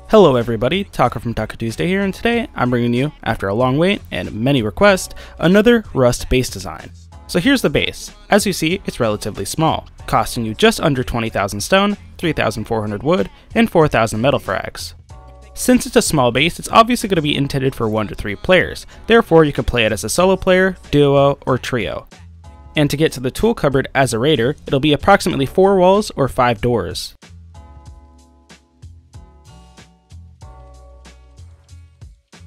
Hello everybody, Taco from Taco Tuesday here, and today I'm bringing you, after a long wait and many requests, another Rust base design. So here's the base. As you see, it's relatively small, costing you just under 20,000 stone, 3,400 wood, and 4,000 metal frags. Since it's a small base, it's obviously going to be intended for 1 to 3 players, therefore you can play it as a solo player, duo, or trio. And to get to the tool cupboard as a raider, it'll be approximately 4 walls or 5 doors.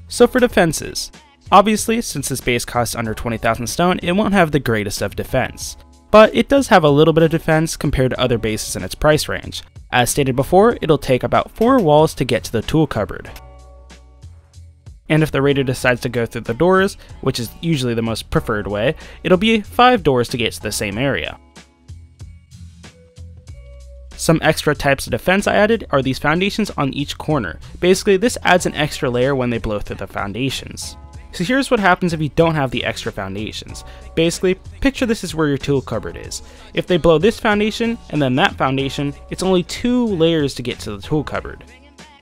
So for defenses, obviously since this base costs under 20,000 stone, it won't have the greatest of defense. But it does have a little bit of defense compared to other bases in its price range. As stated before, it'll take about 4 walls to get to the tool cupboard. And if the raider decides to go through the doors, which is usually the most preferred way, it'll be 5 doors to get to the same area. Some extra types of defense I added are these foundations on each corner. Basically, this adds an extra layer when they blow through the foundations. So here's what happens if you don't have the extra foundations. Basically, picture this is where your tool cupboard is. If they blow this foundation and then that foundation, it's only 2 layers to get to the tool cupboard.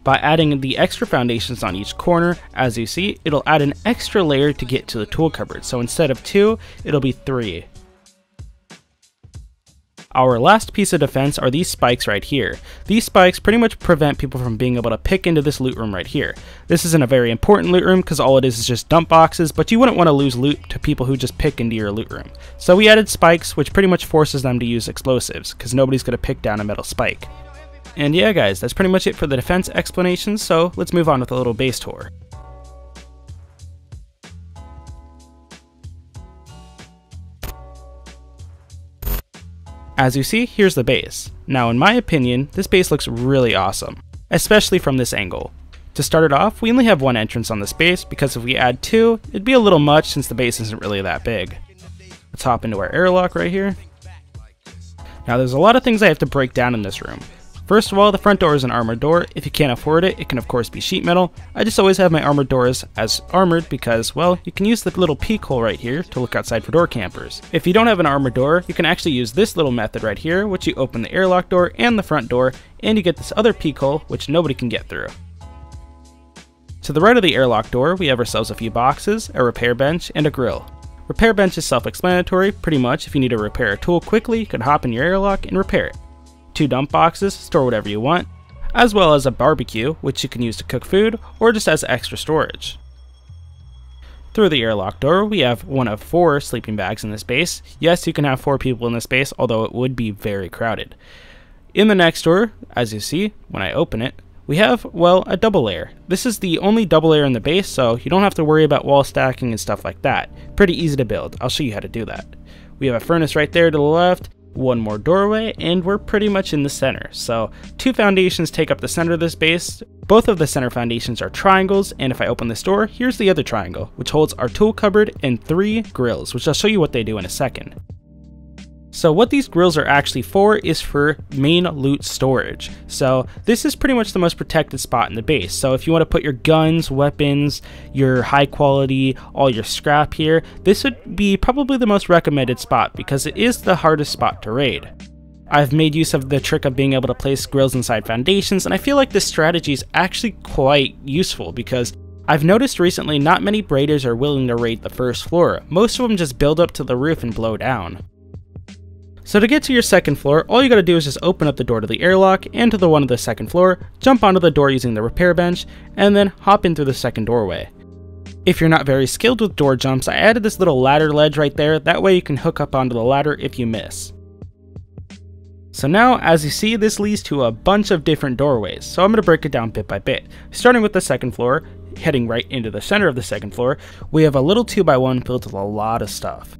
By adding the extra foundations on each corner, as you see, it'll add an extra layer to get to the tool cupboard. So instead of 2, it'll be 3. Our last piece of defense are these spikes right here. These spikes pretty much prevent people from being able to pick into this loot room right here. This isn't a very important loot room because all it is just dump boxes, but you wouldn't want to lose loot to people who just pick into your loot room. So we added spikes, which pretty much forces them to use explosives because nobody's going to pick down a metal spike. And yeah guys, that's pretty much it for the defense explanations, so let's move on with a little base tour. As you see, here's the base. Now in my opinion, this base looks really awesome, especially from this angle. To start it off, we only have 1 entrance on this base because if we add 2, it'd be a little much since the base isn't really that big. Let's hop into our airlock right here. Now there's a lot of things I have to break down in this room. First of all, the front door is an armored door. If you can't afford it, it can of course be sheet metal. I just always have my armored doors as armored because, well, you can use the little peek hole right here to look outside for door campers. If you don't have an armored door, you can actually use this little method right here, which you open the airlock door and the front door, and you get this other peek hole, which nobody can get through. To the right of the airlock door, we have ourselves a few boxes, a repair bench, and a grill. Repair bench is self-explanatory. Pretty much, if you need to repair a tool quickly, you can hop in your airlock and repair it. 2 dump boxes, store whatever you want, as well as a barbecue, which you can use to cook food, or just as extra storage. Through the airlock door, we have one of 4 sleeping bags in this base. Yes, you can have 4 people in this base, although it would be very crowded. In the next door, as you see, when I open it, we have, well, a double layer. This is the only double layer in the base, so you don't have to worry about wall stacking and stuff like that. Pretty easy to build. I'll show you how to do that. We have a furnace right there to the left, 1 more doorway, and we're pretty much in the center. So 2 foundations take up the center of this base. Both of the center foundations are triangles, and if I open this door, here's the other triangle, which holds our tool cupboard and 3 grills, which I'll show you what they do in a second. So what these grills are actually for is for main loot storage. So this is pretty much the most protected spot in the base. So if you want to put your guns, weapons, your high quality, all your scrap here, this would be probably the most recommended spot because it is the hardest spot to raid. I've made use of the trick of being able to place grills inside foundations, and I feel like this strategy is actually quite useful because I've noticed recently not many raiders are willing to raid the first floor. Most of them just build up to the roof and blow down. So to get to your second floor, all you gotta do is just open up the door to the airlock and to the one of the second floor, jump onto the door using the repair bench, and then hop in through the second doorway. If you're not very skilled with door jumps, I added this little ladder ledge right there, that way you can hook up onto the ladder if you miss. So now, as you see, this leads to a bunch of different doorways, so I'm going to break it down bit by bit. Starting with the second floor, heading right into the center of the second floor, we have a little 2x1 filled with a lot of stuff.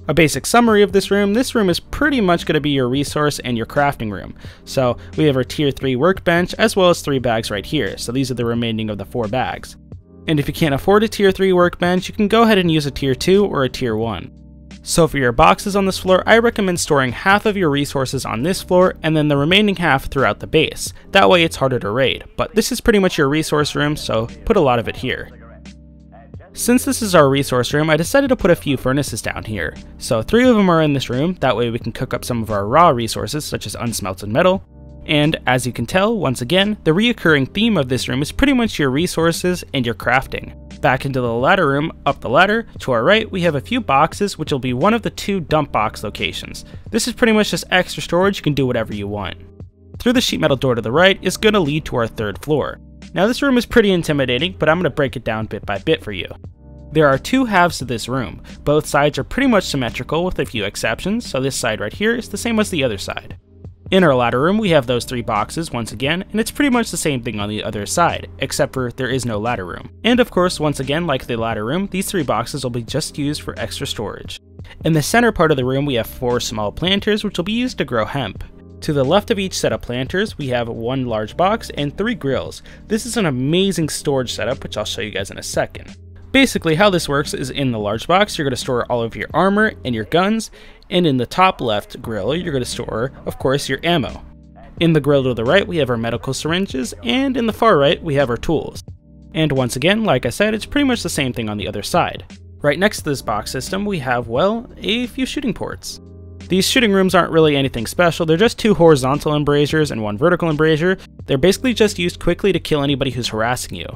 A basic summary of this room is pretty much going to be your resource and your crafting room. So we have our tier 3 workbench as well as 3 bags right here, so these are the remaining of the 4 bags. And if you can't afford a tier 3 workbench, you can go ahead and use a tier 2 or a tier 1. So for your boxes on this floor, I recommend storing half of your resources on this floor and then the remaining half throughout the base. That way it's harder to raid, but this is pretty much your resource room, so put a lot of it here. Since this is our resource room, I decided to put a few furnaces down here. So 3 of them are in this room, that way we can cook up some of our raw resources such as unsmelted metal. And as you can tell, once again, the reoccurring theme of this room is pretty much your resources and your crafting. Back into the ladder room, up the ladder, to our right we have a few boxes which will be one of the 2 dump box locations. This is pretty much just extra storage, you can do whatever you want. Through the sheet metal door to the right is going to lead to our 3rd floor. Now this room is pretty intimidating, but I'm going to break it down bit by bit for you. There are 2 halves to this room. Both sides are pretty much symmetrical with a few exceptions, so this side right here is the same as the other side. In our ladder room we have those 3 boxes once again, and it's pretty much the same thing on the other side, except for there is no ladder room. And of course, once again, like the ladder room, these 3 boxes will be just used for extra storage. In the center part of the room we have 4 small planters which will be used to grow hemp. To the left of each set of planters, we have 1 large box and 3 grills. This is an amazing storage setup, which I'll show you guys in a second. Basically, how this works is in the large box, you're going to store all of your armor and your guns, and in the top left grill, you're going to store, of course, your ammo. In the grill to the right, we have our medical syringes, and in the far right, we have our tools. And once again, like I said, it's pretty much the same thing on the other side. Right next to this box system, we have, well, a few shooting ports. These shooting rooms aren't really anything special, they're just 2 horizontal embrasures and 1 vertical embrasure. They're basically just used quickly to kill anybody who's harassing you.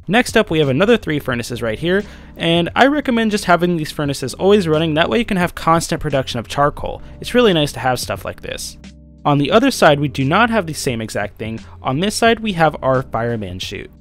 Next up we have another 3 furnaces right here, and I recommend just having these furnaces always running, that way you can have constant production of charcoal. It's really nice to have stuff like this. On the other side we do not have the same exact thing. On this side we have our fireman chute.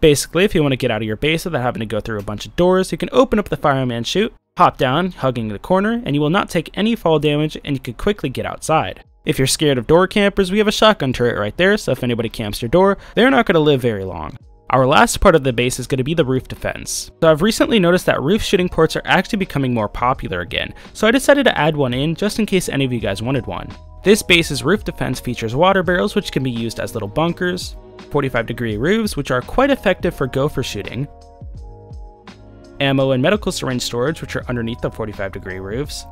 Basically, if you want to get out of your base without having to go through a bunch of doors, you can open up the fireman chute, hop down, hugging the corner, and you will not take any fall damage and you can quickly get outside. If you're scared of door campers, we have a shotgun turret right there, so if anybody camps your door, they're not going to live very long. Our last part of the base is going to be the roof defense. So I've recently noticed that roof shooting ports are actually becoming more popular again, so I decided to add one in just in case any of you guys wanted one. This base's roof defense features water barrels which can be used as little bunkers, 45-degree roofs which are quite effective for gopher shooting, ammo and medical syringe storage which are underneath the 45-degree roofs,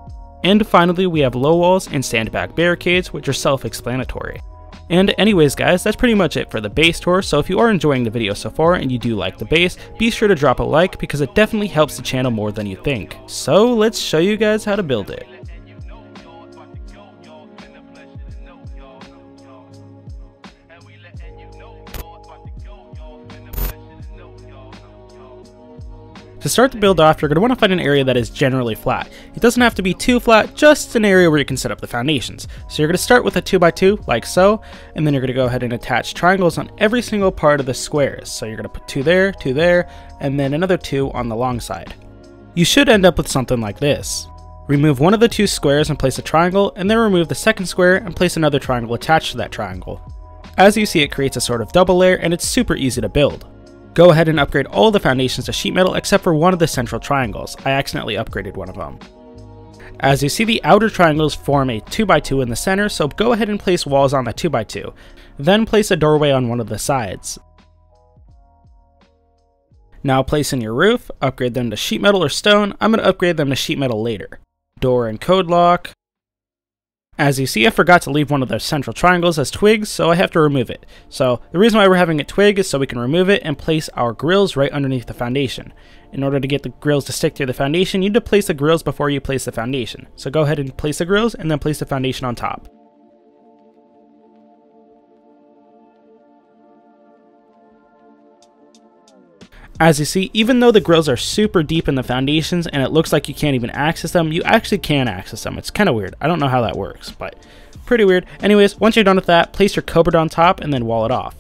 and finally we have low walls and sandbag barricades which are self-explanatory. And anyways guys, that's pretty much it for the base tour, so if you are enjoying the video so far and you do like the base, be sure to drop a like because it definitely helps the channel more than you think. So let's show you guys how to build it. To start the build off, you're going to want to find an area that is generally flat. It doesn't have to be too flat, just an area where you can set up the foundations. So you're going to start with a 2x2, like so, and then you're going to go ahead and attach triangles on every single part of the squares. So you're going to put 2 there, and then another 2 on the long side. You should end up with something like this. Remove one of the 2 squares and place a triangle, and then remove the second square and place another triangle attached to that triangle. As you see, it creates a sort of double layer, and it's super easy to build. Go ahead and upgrade all the foundations to sheet metal except for one of the central triangles. I accidentally upgraded one of them. As you see, the outer triangles form a 2x2 in the center, so go ahead and place walls on the 2x2. Then place a doorway on one of the sides. Now place in your roof, upgrade them to sheet metal or stone. I'm going to upgrade them to sheet metal later. Door and code lock. As you see, I forgot to leave one of the central triangles as twigs, so I have to remove it. So the reason why we're having it twig is so we can remove it and place our grills right underneath the foundation. In order to get the grills to stick to the foundation, you need to place the grills before you place the foundation. So go ahead and place the grills and then place the foundation on top. As you see, even though the grills are super deep in the foundations and it looks like you can't even access them, you actually can access them. It's kind of weird. I don't know how that works, but pretty weird. Anyways, once you're done with that, place your cupboard on top and then wall it off.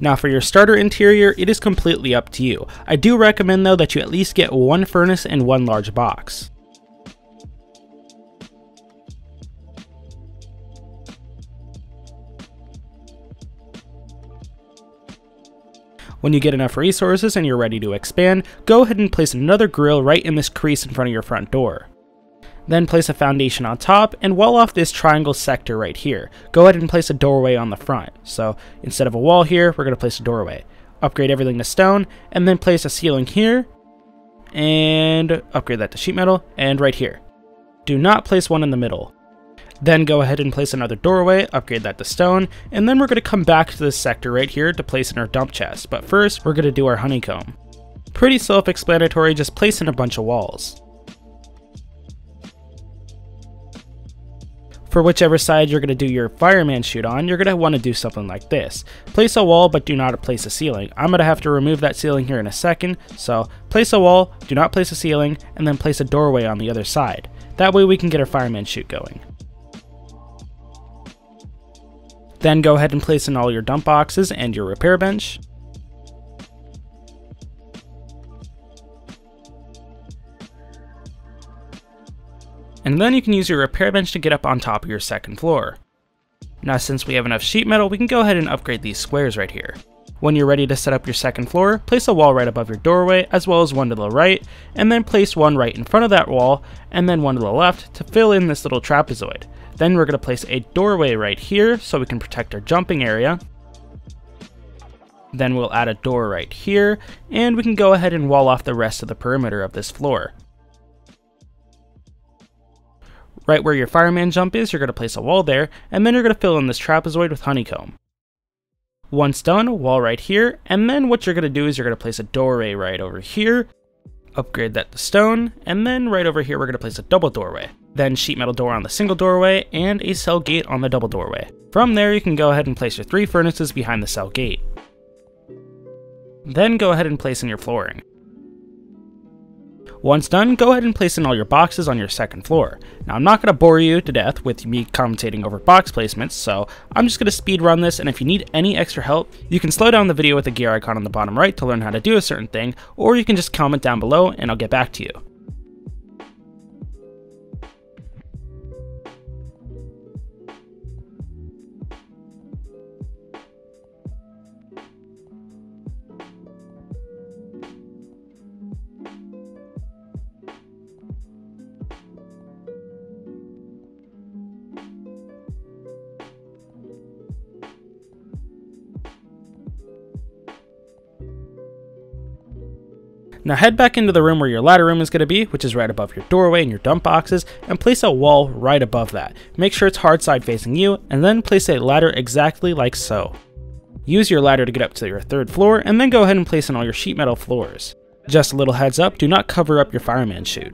Now for your starter interior, it is completely up to you. I do recommend though that you at least get 1 furnace and 1 large box. When you get enough resources and you're ready to expand, go ahead and place another grill right in this crease in front of your front door. Then place a foundation on top and wall off this triangle sector right here. Go ahead and place a doorway on the front. So instead of a wall here, we're going to place a doorway. Upgrade everything to stone and then place a ceiling here and upgrade that to sheet metal, and right here. Do not place one in the middle. Then go ahead and place another doorway, upgrade that to stone, and then we're going to come back to this sector right here to place in our dump chest. But first, we're going to do our honeycomb. Pretty self-explanatory, just place in a bunch of walls. For whichever side you're going to do your fireman chute on, you're going to want to do something like this. Place a wall, but do not place a ceiling. I'm going to have to remove that ceiling here in a second, so place a wall, do not place a ceiling, and then place a doorway on the other side. That way we can get our fireman chute going. Then go ahead and place in all your dump boxes and your repair bench. And then you can use your repair bench to get up on top of your second floor. Now since we have enough sheet metal, we can go ahead and upgrade these squares right here. When you're ready to set up your second floor, place a wall right above your doorway, as well as one to the right, and then place one right in front of that wall, and then one to the left to fill in this little trapezoid. Then we're going to place a doorway right here so we can protect our jumping area. Then we'll add a door right here, and we can go ahead and wall off the rest of the perimeter of this floor. Right where your fireman jump is, you're going to place a wall there, and then you're going to fill in this trapezoid with honeycomb. Once done, wall right here, and then what you're going to do is you're going to place a doorway right over here, upgrade that to stone, and then right over here we're going to place a double doorway. Then sheet metal door on the single doorway, and a cell gate on the double doorway. From there you can go ahead and place your 3 furnaces behind the cell gate. Then go ahead and place in your flooring. Once done, go ahead and place in all your boxes on your second floor. Now I'm not going to bore you to death with me commentating over box placements, so I'm just going to speed run this, and if you need any extra help, you can slow down the video with the gear icon on the bottom right to learn how to do a certain thing, or you can just comment down below and I'll get back to you. Now head back into the room where your ladder room is going to be, which is right above your doorway and your dump boxes, and place a wall right above that. Make sure it's hard side facing you, and then place a ladder exactly like so. Use your ladder to get up to your 3rd floor, and then go ahead and place in all your sheet metal floors. Just a little heads up, do not cover up your fireman chute.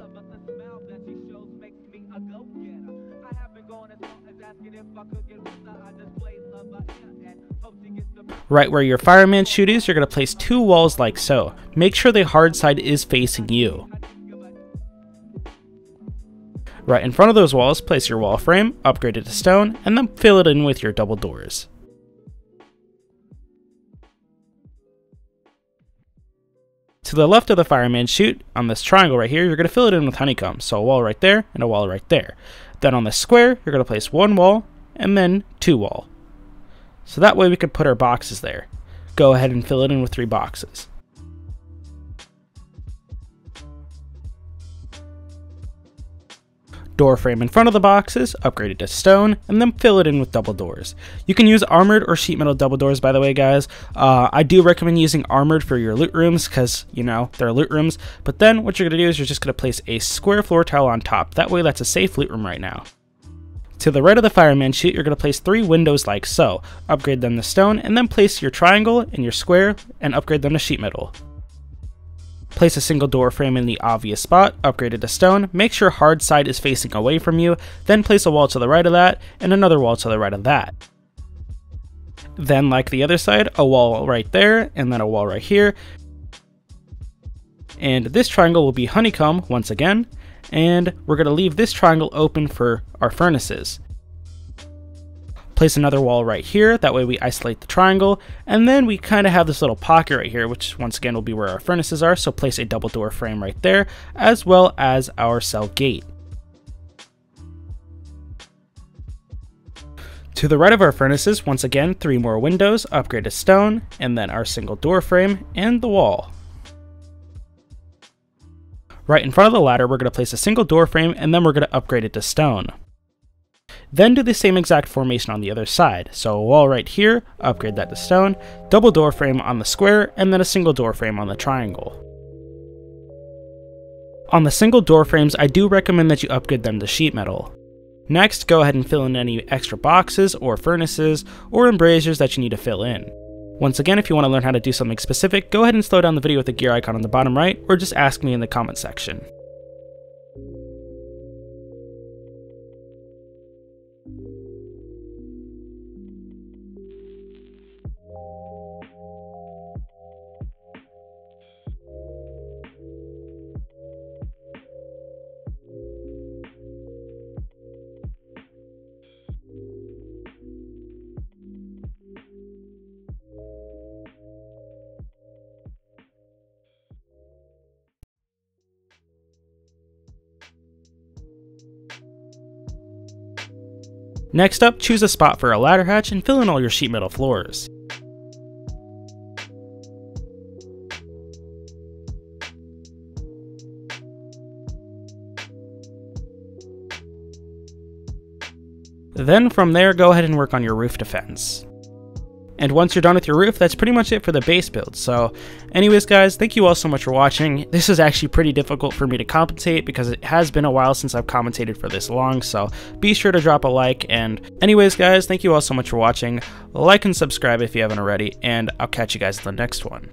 Right where your fireman chute is, you're going to place 2 walls like so. Make sure the hard side is facing you. Right in front of those walls, place your wall frame, upgrade it to stone, and then fill it in with your double doors. To the left of the fireman chute, on this triangle right here, you're going to fill it in with honeycomb. So a wall right there, and a wall right there. Then on the square, you're going to place 1 wall, and then 2 wall. So that way we could put our boxes there. Go ahead and fill it in with 3 boxes. Door frame in front of the boxes, upgrade it to stone, and then fill it in with double doors. You can use armored or sheet metal double doors, by the way, guys. I do recommend using armored for your loot rooms because, you know, they're loot rooms. But then what you're going to do is you're just going to place a square floor tile on top. That way that's a safe loot room right now. To the right of the fireman chute, you're going to place 3 windows like so. Upgrade them to stone, and then place your triangle and your square, and upgrade them to sheet metal. Place a single door frame in the obvious spot, upgrade it to stone, make sure hard side is facing away from you, then place a wall to the right of that, and another wall to the right of that. Then, like the other side, a wall right there, and then a wall right here. And this triangle will be honeycomb once again. And we're going to leave this triangle open for our furnaces. Place another wall right here, that way we isolate the triangle, and then we kind of have this little pocket right here, which once again will be where our furnaces are, so place a double door frame right there, as well as our cell gate. To the right of our furnaces, once again, 3 more windows, upgrade to stone, and then our single door frame, and the wall. Right in front of the ladder, we're going to place a single door frame, and then we're going to upgrade it to stone. Then do the same exact formation on the other side. So a wall right here, upgrade that to stone, double door frame on the square, and then a single door frame on the triangle. On the single door frames, I do recommend that you upgrade them to sheet metal. Next, go ahead and fill in any extra boxes or furnaces or embrasures that you need to fill in. Once again, if you want to learn how to do something specific, go ahead and slow down the video with the gear icon on the bottom right, or just ask me in the comment section. Next up, choose a spot for a ladder hatch and fill in all your sheet metal floors. Then from there, go ahead and work on your roof defense. And once you're done with your roof, that's pretty much it for the base build. So anyways guys, thank you all so much for watching. This is actually pretty difficult for me to commentate because it has been a while since I've commentated for this long, so be sure to drop a like. And anyways guys, thank you all so much for watching. Like and subscribe if you haven't already, and I'll catch you guys in the next one.